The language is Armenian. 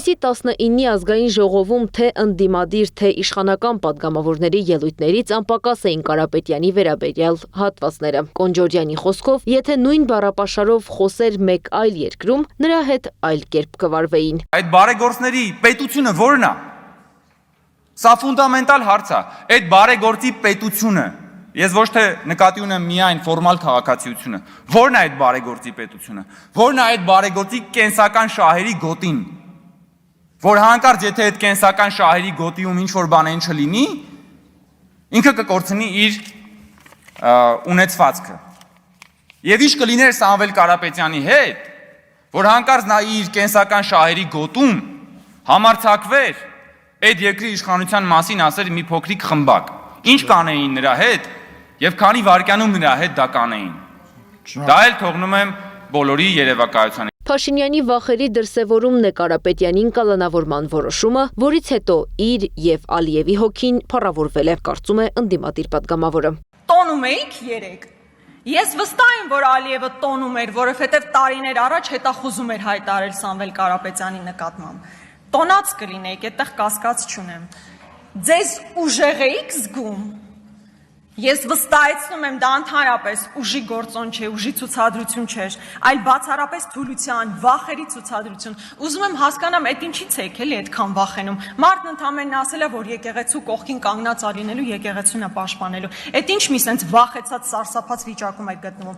Հունիսի 19-ի ազգային ժողովում թե ընդդիմադիր, թե իշխանական պատգամավորների ելույթներից անպակաս էին Կարապետյանի վերաբերյալ հատվածները։ Կոնջորյանի խոսքով, եթե նույն բառապաշարով խոսեր մեկ այլ երկրում, նրա հետ այլ կերպ կվարվեին։ Այդ բարեգործների պետությունը ո՞րն է։ Սա ֆունդամենտալ հարց է։ Այդ բարեգործի պետությունը, ես ոչ թե նկատի ունեմ միայն ֆորմալ քաղաքացիությունը, ո՞րն է այդ բարեգործի պետությունը, ո՞րն է այդ բարեգործի կենսական շահերի գոտին, որ հանկարծ եթե այդ կենսական շահերի գոտիում ինչ-որ բան չլինի, ինքը կկորցնի իր ունեցվածքը։ Եվ ինչ կլիներ Սամվել Կարապետյանի հետ, որ հանկարծ նա իր կենսական շահերի գոտում համարձակվեր այդ երկրի իշխանության մասին ասել մի փոքրիկ խմբակ։ Ինչ կանեին նրա հետ եւ քանի վայրկյանում նրա հետ դա կանեին։ Դա էլ թողնում եմ բոլորի երևակայությանը։ Փաշինյանի վախերի դրսևորումն է Կարապետյանին կալանավորման որոշումը, որից հետո իր եւ Ալիևի հոգին փառավորվել է, կարծում է ընդդիմադիր պատգամավորը։ Տոնում էիք երեք։ Ես վստահ եմ, որ Ալիևը տոնում էր, որովհետև տարիներ առաջ հետախուզում էր հայտարարել Սամվել Կարապետյանի նկատմամբ։ Տոնած կլինեիք, այդտեղ կասկած չունեմ։ Ձեզ ուժեղ էիք զգում։ Ես վստահեցնում եմ, դա ընդհանրապես ուժի գործոն չէ, ուժի ցուցադրություն չէր, այլ բացառապես թուլության, վախերի ցուցադրություն։ Ուզում եմ հասկանամ, այդ ինչից եք էլի այդքան վախենում։ Մարդն ընդամենն ասել է, որ եկեղեցու կողքին կանգնած լինելու, եկեղեցուն է պաշտպանելու։ Այդ ինչ մի սենց վախեցած, սարսափած վիճակում եք գտնվում։